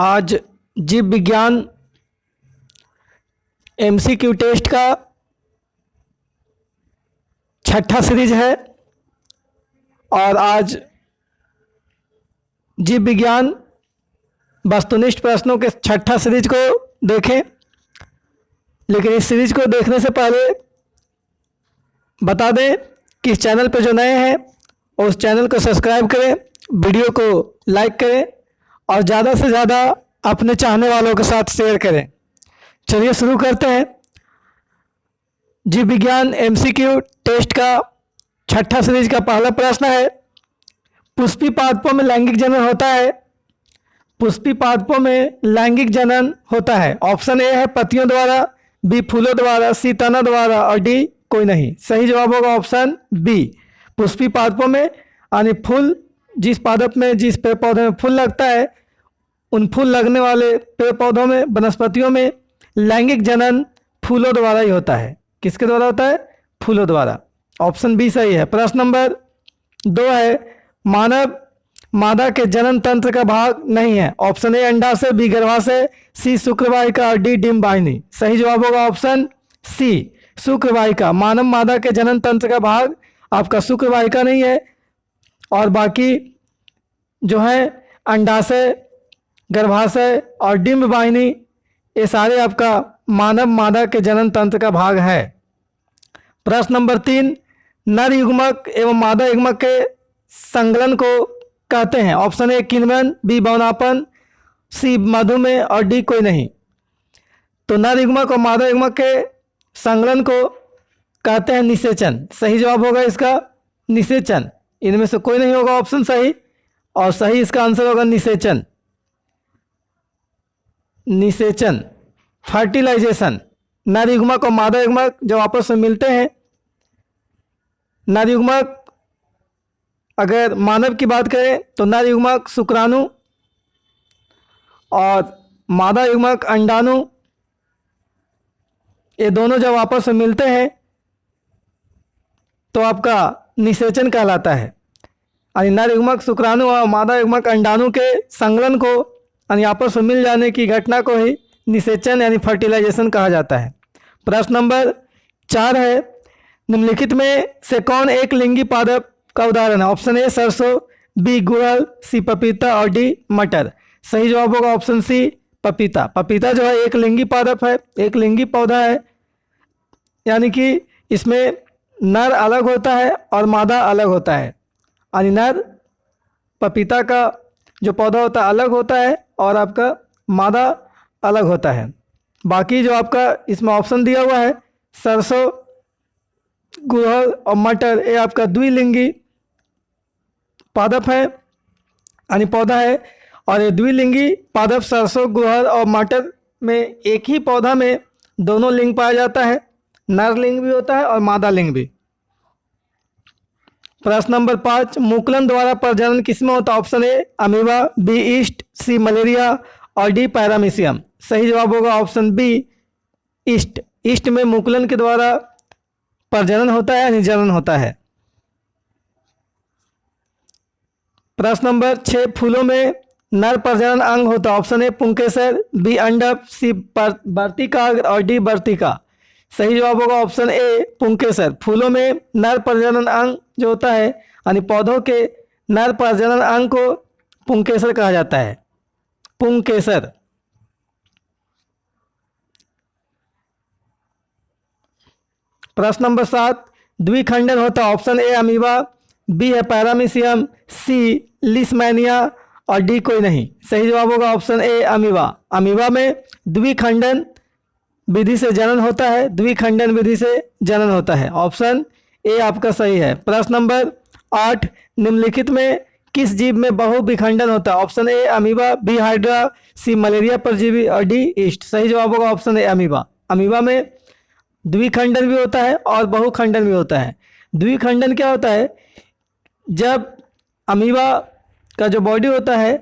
आज जीव विज्ञान एमसीक्यू टेस्ट का छठा सीरीज है और आज जीव विज्ञान वस्तुनिष्ठ प्रश्नों के छठा सीरीज को देखें। लेकिन इस सीरीज को देखने से पहले बता दें कि इस चैनल पर जो नए हैं उस चैनल को सब्सक्राइब करें, वीडियो को लाइक करें और ज़्यादा से ज़्यादा अपने चाहने वालों के साथ शेयर करें। चलिए शुरू करते हैं। जीव विज्ञान एमसीक्यू टेस्ट का छठा सीरीज का पहला प्रश्न है, पुष्पी पादपों में लैंगिक जनन होता है। पुष्पी पादपों में लैंगिक जनन होता है। ऑप्शन ए है पत्तियों द्वारा, बी फूलों द्वारा, सी तना द्वारा और डी कोई नहीं। सही जवाब होगा ऑप्शन बी। पुष्पी पादपों में यानी फूल, जिस पादप में जिस पेड़ पौधे में फूल लगता है उन फूल लगने वाले पेड़ पौधों में, वनस्पतियों में लैंगिक जनन फूलों द्वारा ही होता है। किसके द्वारा होता है? फूलों द्वारा। ऑप्शन बी सही है। प्रश्न नंबर 2 है, मानव मादा के जनन तंत्र का भाग नहीं है। ऑप्शन ए अंडाशय, बी गर्भाशय, सी शुक्रवाहिका और डी डिंब वाहिनी। सही जवाब होगा ऑप्शन सी, शुक्रवाहिका। मानव मादा के जनन तंत्र का भाग आपका शुक्रवाहिका नहीं है और बाकी जो है अंडाशय, गर्भाशय और डिंब वाहिनी ये सारे आपका मानव मादा के जनन तंत्र का भाग है। प्रश्न नंबर 3, नर युग्मक एवं मादा युग्मक के संकलन को कहते हैं। ऑप्शन ए किण्वन, बी बौनापन, सी मधुमेह और डी कोई नहीं। तो नर युग्मक और मादा युग्मक के संकलन को कहते हैं निषेचन। सही जवाब होगा इसका निषेचन। इनमें से कोई नहीं होगा ऑप्शन सही और सही इसका आंसर होगा निषेचन। निषेचन, फर्टिलाइजेशन। नर युग्मक और मादा युग्मक जब आपस में मिलते हैं, नर युग्मक अगर मानव की बात करें तो नर युग्मक शुक्राणु और मादा युग्मक अंडाणु, ये दोनों जब आपस में मिलते हैं तो आपका निषेचन कहलाता है। यानी नर युग्मक शुक्राणु और मादा युग्मक अंडाणु के संकलन को यानी आपस में मिल जाने की घटना को ही निषेचन यानी फर्टिलाइजेशन कहा जाता है। प्रश्न नंबर 4 है, निम्नलिखित में से कौन एक लिंगी पादप का उदाहरण है। ऑप्शन ए सरसों, बी गुड़हल, सी पपीता और डी मटर। सही जवाब होगा ऑप्शन सी पपीता। पपीता जो है एक लिंगी पादप है, एक लिंगी पौधा है, यानी कि इसमें नर अलग होता है और मादा अलग होता है। यानी नर पपीता का जो पौधा होता है अलग होता है और आपका मादा अलग होता है। बाकी जो आपका इसमें ऑप्शन दिया हुआ है सरसों, गुड़हल और मटर, ये आपका द्विलिंगी पादप है यानी पौधा है। और ये द्विलिंगी पादप सरसों, गुड़हल और मटर में एक ही पौधा में दोनों लिंग पाया जाता है, नर लिंग भी होता है और मादा लिंग भी। प्रश्न नंबर 5, मुकुलन द्वारा प्रजनन किसमें होता है। Option A amoeba, B yeast, C malaria और डी पैरामीशियम। सही जवाब होगा ऑप्शन बी ईस्ट। ईस्ट में मुकुलन के द्वारा प्रजनन होता है यानी जनन होता है। प्रश्न नंबर 6, फूलों में नर प्रजनन अंग होता है। ऑप्शन ए पुंकेसर, बी अंडक, सी वर्तिका और डी वर्तिका। सही जवाब होगा ऑप्शन ए पुंकेसर। फूलों में नर प्रजनन अंग जो होता है यानी पौधों के नर प्रजनन अंग को पुंकेसर कहा जाता है, पुंकेसर। प्रश्न नंबर 7, द्विखंडन होता है। ऑप्शन ए अमीबा, बी है पैरामीशियम, सी लिस्मैनिया और डी कोई नहीं। सही जवाब होगा ऑप्शन ए अमीबा। अमीबा में द्विखंडन विधि से जनन होता है, द्विखंडन विधि से जनन होता है। ऑप्शन ए आपका सही है। प्रश्न नंबर 8, निम्नलिखित में किस जीव में बहुविखंडन होता है। Option A amoeba, B hydra, C malaria परजीवी और डी ईस्ट। सही जवाब होगा ऑप्शन ए अमीबा। अमीबा में द्विखंडन भी होता है और बहुखंडन भी होता है। द्विखंडन क्या होता है, जब अमीबा का जो बॉडी होता है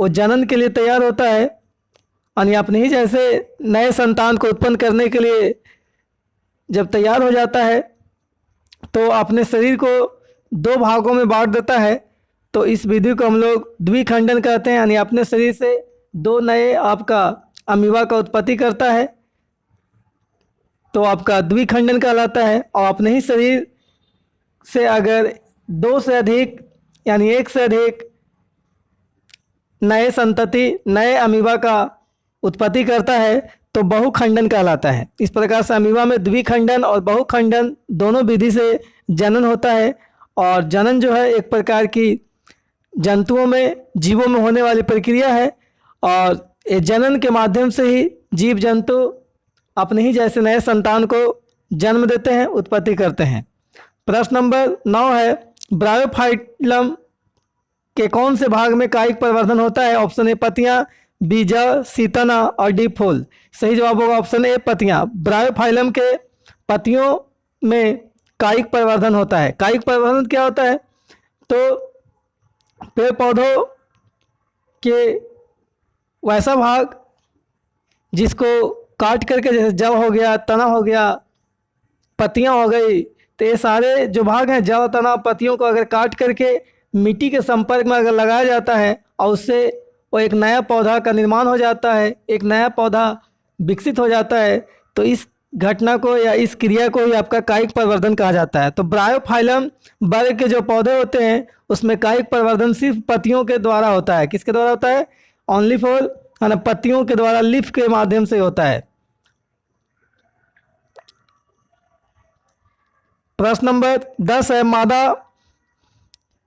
वो जनन के लिए तैयार होता है यानी अपने ही जैसे नए संतान को उत्पन्न करने के लिए जब तैयार हो जाता है तो अपने शरीर को 2 भागों में बांट देता है। तो इस विधि को हम लोग द्विखंडन कहते हैं, यानी अपने शरीर से दो नए आपका अमीबा का उत्पत्ति करता है तो आपका द्विखंडन कहलाता है। और अपने ही शरीर से अगर दो से अधिक यानी एक से अधिक नए संतति नए अमीबा का उत्पत्ति करता है तो बहुखंडन कहलाता है। इस प्रकार से अमीबा में द्विखंडन और बहुखंडन दोनों विधि से जनन होता है। और जनन जो है एक प्रकार की जंतुओं में जीवों में होने वाली प्रक्रिया है और ये जनन के माध्यम से ही जीव जंतु अपने ही जैसे नए संतान को जन्म देते हैं, उत्पत्ति करते हैं। प्रश्न नंबर 9 है, ब्रायोफाइलम के कौन से भाग में कायिक परिवर्धन होता है? ऑप्शन ए पत्तियां, बी जड़, सी तना और डी फूल। सही जवाब होगा ऑप्शन ए पत्तियां। ब्रायोफाइलम के पत्तियों में कायिक परिवर्धन होता है। कायिक परिवर्धन क्या होता है? तो पेड़ पौधों के वैसा भाग जिसको काट करके, जैसे जड़ हो गया, तना हो गया, पत्तियां हो गई, तो ये सारे जो भाग हैं जड़, तना, पत्तियों को अगर काट करके मिट्टी के संपर्क में अगर लगाया जाता है और उससे वो एक नया पौधा का निर्माण हो जाता है, एक नया पौधा विकसित हो जाता है, तो इस घटना को या इस क्रिया को ही आपका कायिक परिवर्धन कहा जाता है। तो ब्रायोफाइलम वर्ग के जो पौधे होते हैं उसमें कायिक परिवर्धन सिर्फ पत्तियों के द्वारा होता है। किसके द्वारा होता है? ओनली फॉर पत्तियों के द्वारा, लीफ के माध्यम से होता है। प्रश्न नंबर 10 है, मादा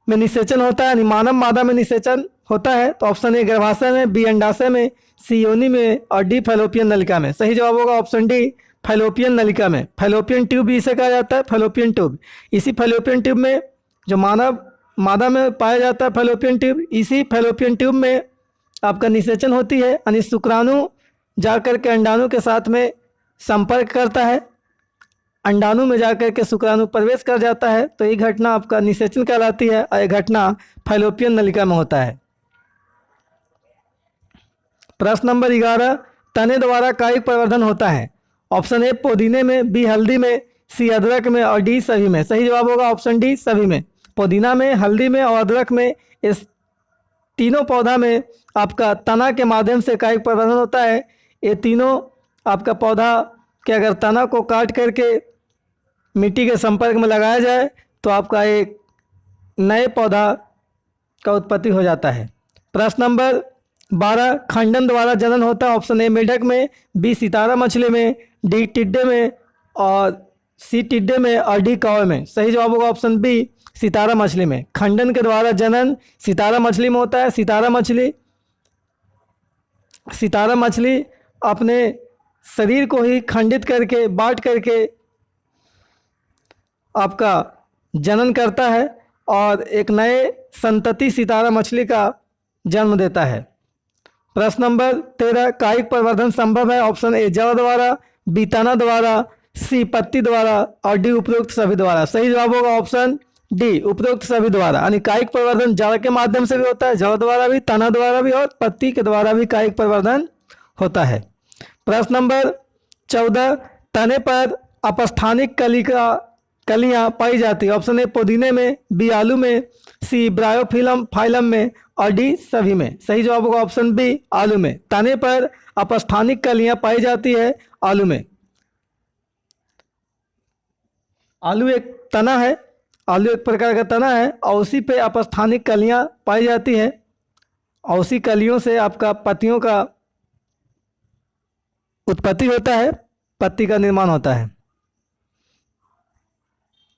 में निषेचन होता है, यानी मानव मादा में निषेचन होता है। तो ऑप्शन ए गर्भाशय में, बी अंडाशय में, सी योनि में और डी फैलोपियन नलिका में। सही जवाब होगा ऑप्शन डी फैलोपियन नलिका में। फैलोपियन ट्यूब भी इसे कहा जाता है, फैलोपियन ट्यूब। इसी फैलोपियन ट्यूब में जो मानव मादा में पाया जाता है फैलोपियन ट्यूब, इसी फैलोपियन ट्यूब में आपका निषेचन होती है, यानी शुक्राणु जाकर के अंडाणु के साथ में संपर्क करता है, अंडाणु में जाकर के शुक्राणु प्रवेश कर जाता है, तो ये घटना आपका निषेचन कहलाती है और ये घटना फैलोपियन नलिका में होता है। प्रश्न नंबर 11, तने द्वारा कायिक परिवर्धन होता है। ऑप्शन ए पुदीने में, बी हल्दी में, सी अदरक में और डी सभी में। सही जवाब होगा ऑप्शन डी सभी में। पुदीना में, हल्दी में और अदरक में, इस तीनों पौधा में आपका तना के माध्यम से कायिक परिवर्धन होता है। ये तीनों आपका पौधा के अगर तना को काट करके मिट्टी के संपर्क में लगाया जाए तो आपका एक नए पौधा का उत्पत्ति हो जाता है। प्रश्न नंबर 12, खंडन द्वारा जनन होता है। ऑप्शन ए मेढक में, बी सितारा मछली में, डी टिड्डे में और सी टिड्डे में और डी कौवे में। सही जवाब होगा ऑप्शन बी सितारा मछली में। खंडन के द्वारा जनन सितारा मछली में होता है। सितारा मछली अपने शरीर को ही खंडित करके, बांट करके आपका जनन करता है और एक नए संतति सितारा मछली का जन्म देता है। प्रश्न नंबर 13, कायिक परिवर्धन संभव है। ऑप्शन ए जड़ द्वारा, बी तना द्वारा, सी पत्ती द्वारा और डी उपरोक्त सभी द्वारा। सही जवाब होगा ऑप्शन डी उपरोक्त सभी द्वारा, यानी कायिक परिवर्धन जड़ के माध्यम से भी होता है, जड़ द्वारा भी, तना द्वारा भी और पत्ती के द्वारा भी कायिक परिवर्धन होता है। प्रश्न नंबर 14, तने पर अपस्थानिक कलियां पाई जाती है। ऑप्शन ए पुदीने में, बी आलू में, सी ब्रायोफाइलम में और डी सभी में। सही जवाब होगा ऑप्शन बी आलू में। तने पर अपस्थानिक कलियां पाई जाती है आलू में। आलू एक तना है, आलू एक प्रकार का तना है और उसी पे अपस्थानिक कलियां पाई जाती है और उसी कलियों से आपका पत्तियों का उत्पत्ति होता है, पत्ती का निर्माण होता है।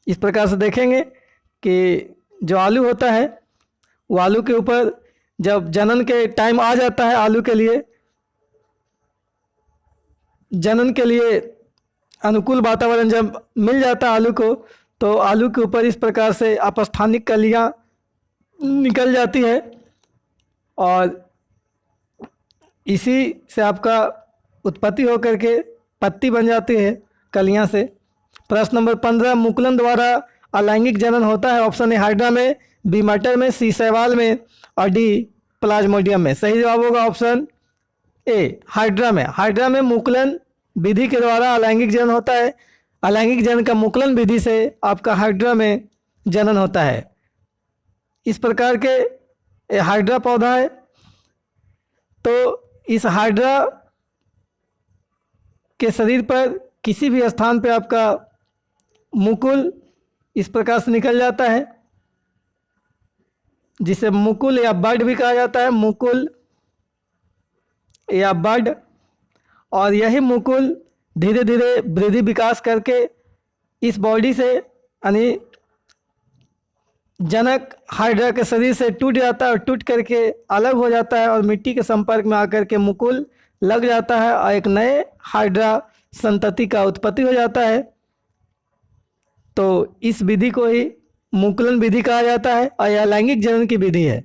इस प्रकार से देखेंगे कि जो आलू होता है वो आलू के ऊपर जब जनन के टाइम आ जाता है, आलू के लिए जनन के लिए अनुकूल वातावरण जब मिल जाता है आलू को, तो आलू के ऊपर इस प्रकार से अपस्थानिक कलियां निकल जाती है और इसी से आपका उत्पत्ति होकर के पत्ती बन जाती है कलियां से। प्रश्न नंबर 15, मुकुलन द्वारा अलैंगिक जनन होता है। ऑप्शन ए हाइड्रा में, बी मटर में, सी शैवाल में और डी प्लाज्मोडियम में। सही जवाब होगा ऑप्शन ए हाइड्रा में। हाइड्रा में मुकुलन विधि के द्वारा अलैंगिक जनन होता है। अलैंगिक जनन का मुकुलन विधि से आपका हाइड्रा में जनन होता है। इस प्रकार के हाइड्रा पौधा है। तो इस हाइड्रा के शरीर पर किसी भी स्थान पर आपका मुकुल इस प्रकार से निकल जाता है, जिसे मुकुल या बड भी कहा जाता है, मुकुल या बड। और यही मुकुल धीरे धीरे वृद्धि विकास करके इस बॉडी से यानी जनक हाइड्रा के शरीर से टूट जाता है और टूट करके अलग हो जाता है और मिट्टी के संपर्क में आकर के मुकुल लग जाता है और एक नए हाइड्रा संतति का उत्पत्ति हो जाता है। तो इस विधि को ही मुकुलन विधि कहा जाता है और यह अलैंगिक जनन की विधि है।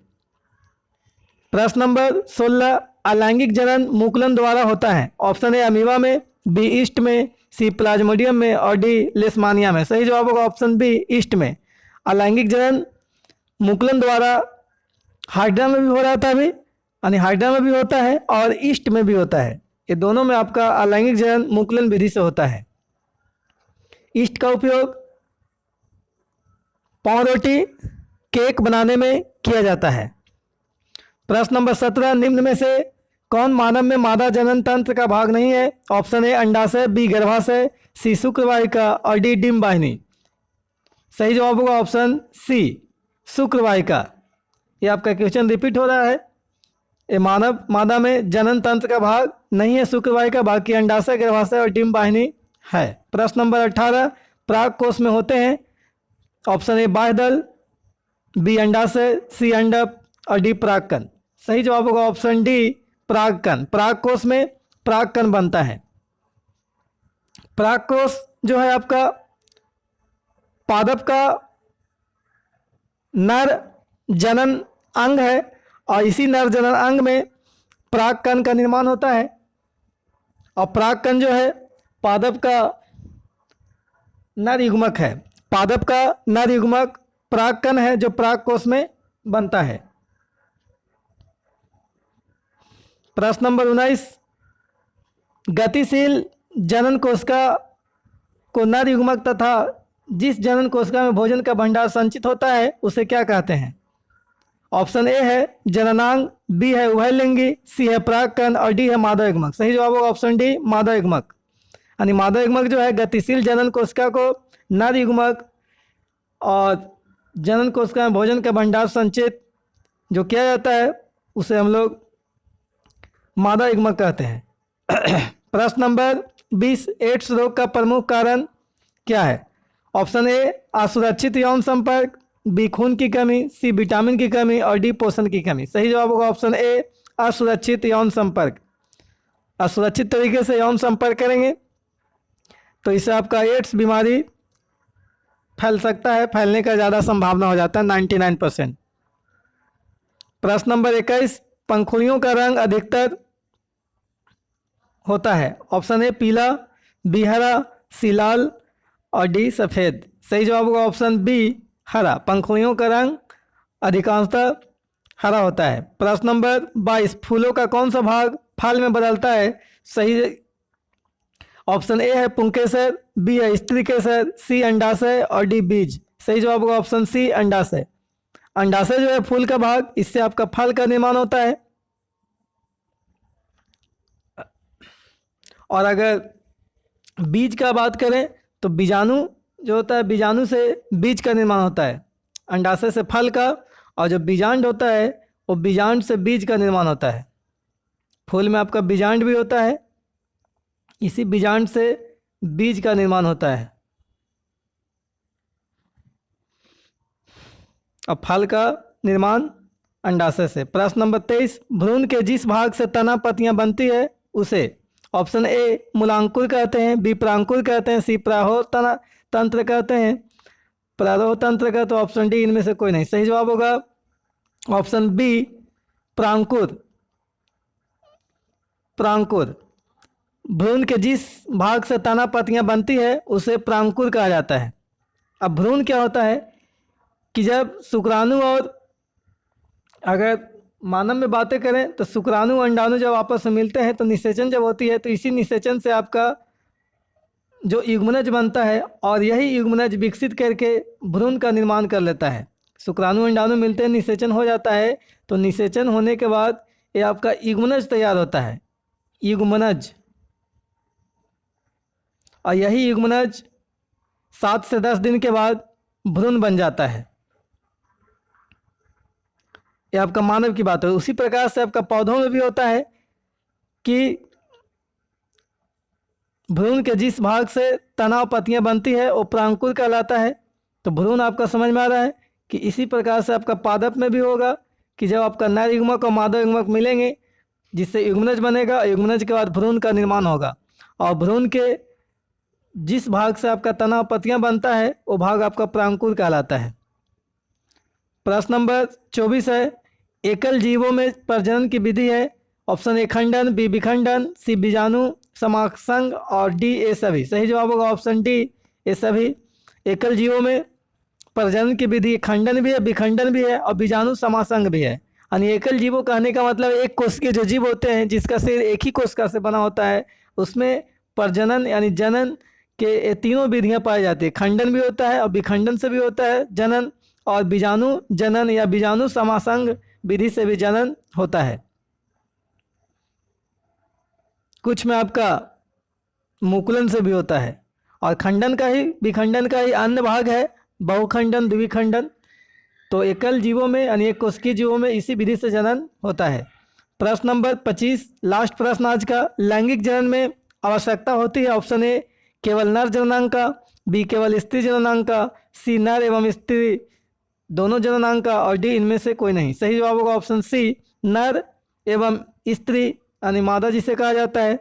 प्रश्न नंबर 16, अलैंगिक जनन मुकुलन द्वारा होता है। ऑप्शन ए अमीबा में, बी ईस्ट में, सी प्लाज्मोडियम में और डी लेशमानिया में। सही जवाब होगा ऑप्शन बी ईस्ट में। अलैंगिक जनन मुकुलन द्वारा हाइड्रा में भी हो रहा था अभी, यानी हाइड्रा में भी होता है और ईस्ट में भी होता है। ये दोनों में आपका अलैंगिक जनन मुकुलन विधि से होता है। ईस्ट का उपयोग पाव रोटी, केक बनाने में किया जाता है। प्रश्न नंबर 17, निम्न में से कौन मानव में मादा जनन तंत्र का भाग नहीं है। ऑप्शन ए अंडाशय, बी गर्भाशय, सी शुक्रवाहिका और डी डिंब वाहिनी। सही जवाब होगा ऑप्शन सी शुक्रवाहिका। ये आपका क्वेश्चन रिपीट हो रहा है। ये मादा में जनन तंत्र का भाग नहीं है शुक्रवाहिका, बाकी अंडाशय, गर्भाशय और डिंब वाहिनी है। प्रश्न नंबर 18, प्राग कोष में होते हैं। ऑप्शन ए बाह्यदल, बी अंडाशय, सी अंडक और डी परागकण। सही जवाब होगा ऑप्शन डी परागकण। परागकोश में परागकण बनता है। परागकोश जो है आपका पादप का नर जनन अंग है और इसी नर जनन अंग में परागकण का निर्माण होता है। और परागकण जो है पादप का नर युग्मक है। पादप का नर युग्मक परागकण है जो परागकोश में बनता है। प्रश्न नंबर 19, गतिशील जनन कोशिका को नर युग्मक तथा जिस जनन कोशिका में भोजन का भंडार संचित होता है उसे क्या कहते हैं। ऑप्शन ए है जननांग, बी है उभयलिंगी, सी है परागकण और डी है मादा युग्मक। सही जवाब होगा ऑप्शन डी मादा युग्मक। यानी मादा युग्मक जो है गतिशील जनन कोशिका को नर युग्मक और जनन कोशिका में भोजन का भंडार संचित जो किया जाता है उसे हम लोग मादा युग्मक कहते हैं। प्रश्न नंबर 20, एड्स रोग का प्रमुख कारण क्या है। ऑप्शन ए असुरक्षित यौन संपर्क, बी खून की कमी, सी विटामिन की कमी और डी पोषण की कमी। सही जवाब होगा ऑप्शन ए असुरक्षित यौन संपर्क। असुरक्षित तरीके से यौन संपर्क करेंगे तो इससे आपका एड्स बीमारी फैल सकता है, फैलने का ज़्यादा संभावना हो जाता है 99%। प्रश्न नंबर 21, पंखुड़ियों का रंग अधिकतर होता है। ऑप्शन ए पीला, बी हरा, सी लाल और डी सफ़ेद। सही जवाब होगा ऑप्शन बी हरा। पंखुड़ियों का रंग अधिकांशतः हरा होता है। प्रश्न नंबर 22, फूलों का कौन सा भाग फल में बदलता है। सही ऑप्शन ए है पुंकेसर, बी है स्त्रीकेसर, सी अंडाशय और डी बीज। सही जवाब होगा ऑप्शन सी अंडाशय। अंडाशय जो है फूल का भाग, इससे आपका फल का निर्माण होता है। और अगर बीज का बात करें तो बीजाणु जो होता है, बीजाणु से बीज का निर्माण होता है। अंडाशय से फल का, और जो बीजांड होता है वो बीजांड से बीज का निर्माण होता है। फूल में आपका बीजांड भी होता है, इसी बीजांड से बीज का निर्माण होता है और फल का निर्माण अंडाशय से। प्रश्न नंबर 23, भ्रूण के जिस भाग से तना पत्तियां बनती है उसे ऑप्शन ए मूलांकुर कहते हैं, बी प्रांकुर कहते हैं, सी प्रारोह तंत्र कहते हैं। प्रारोह तंत्र का तो ऑप्शन डी इनमें से कोई नहीं। सही जवाब होगा ऑप्शन बी प्रांकुर। प्रांकुर भ्रूण के जिस भाग से तना पत्तियां बनती है उसे प्रांकुर कहा जाता है। अब भ्रूण क्या होता है कि जब शुक्राणु और अगर मानव में बातें करें तो शुक्राणु अंडाणु जब आपस में मिलते हैं तो निषेचन जब होती है तो इसी निषेचन से आपका जो युग्मनज बनता है और यही युग्मनज विकसित करके भ्रूण का निर्माण कर लेता है। शुक्राणु अंडाणु मिलते हैं, निषेचन हो जाता है, तो निषेचन होने के बाद ये आपका युग्मनज तैयार होता है, युग्मनज। और यही युग्मनज 7 से 10 दिन के बाद भ्रूण बन जाता है। ये आपका मानव की बात है। उसी प्रकार से आपका पौधों में भी होता है कि भ्रूण के जिस भाग से तना पत्तियां बनती है वो प्रांकुर कहलाता है। तो भ्रूण आपका समझ में आ रहा है कि इसी प्रकार से आपका पादप में भी होगा कि जब आपका नर युग्मक और मादा युग्मक मिलेंगे जिससे युग्मनज बनेगा, युग्मनज के बाद भ्रूण का निर्माण होगा। और भ्रूण के जिस भाग से आपका तना पत्तियां बनता है वो भाग आपका प्रांकुर कहलाता है। प्रश्न नंबर 24 है, एकल जीवों में प्रजनन की विधि है। ऑप्शन ए खंडन, बी विखंडन, सी बीजाणु समासंग और डी ए सभी। सही जवाब होगा ऑप्शन डी, ए सभी। एकल जीवों में प्रजनन की विधि खंडन भी है, विखंडन भी है और बीजाणु समासंग भी है। यानी एकल जीवों कहने का मतलब एक कोश के जो जीव होते हैं जिसका शरीर एक ही कोशिका से बना होता है, उसमें प्रजनन यानी जनन के ये तीनों विधियां पाई जाती है। खंडन भी होता है और विखंडन से भी होता है जनन, और बीजाणु जनन या बीजाणु समासंग विधि से भी जनन होता है। कुछ में आपका मुकुलन से भी होता है। और खंडन का ही, विखंडन का ही अन्य भाग है बहुखंडन, द्विखंडन। तो एकल जीवों में यानी एक कोशिकीय जीवों में इसी विधि से जनन होता है। प्रश्न नंबर 25, लास्ट प्रश्न आज का। लैंगिक जनन में आवश्यकता होती है ऑप्शन ए केवल नर जननांग का, बी केवल स्त्री जननांग का, सी नर एवं स्त्री दोनों जननांग का और डी इनमें से कोई नहीं। सही जवाब होगा ऑप्शन सी, नर एवं स्त्री यानी मादा जिसे कहा जाता है,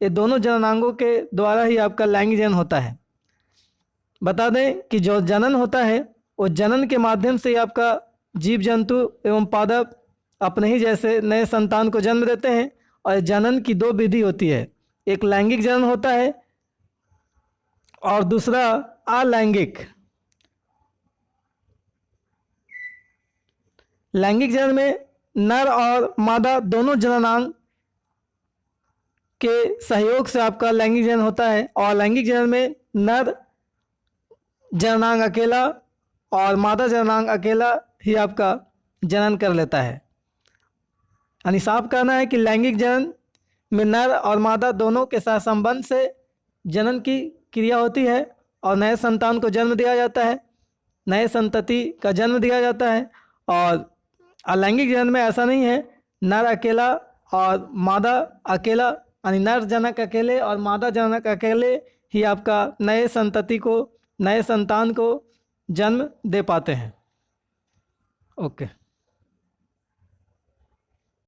ये दोनों जननांगों के द्वारा ही आपका लैंगिक जनन होता है। बता दें कि जो जनन होता है वो जनन के माध्यम से ही आपका जीव जंतु एवं पादप अपने ही जैसे नए संतान को जन्म देते हैं। और जनन की दो विधि होती है, एक लैंगिक जनन होता है और दूसरा अलैंगिक। लैंगिक जनन में नर और मादा दोनों जननांग के सहयोग से आपका लैंगिक जनन होता है। और लैंगिक जनन में नर जननांग अकेला और मादा जननांग अकेला ही आपका जनन कर लेता है। यानी साफ कहना है कि लैंगिक जनन में नर और मादा दोनों के साथ संबंध से जनन की क्रिया होती है और नए संतान को जन्म दिया जाता है, नए संतति का जन्म दिया जाता है। और अलैंगिक जनन में ऐसा नहीं है, नर अकेला और मादा अकेला, यानी नर जनक अकेले और मादा जनक अकेले ही आपका नए संतति को, नए संतान को जन्म दे पाते हैं। ओके।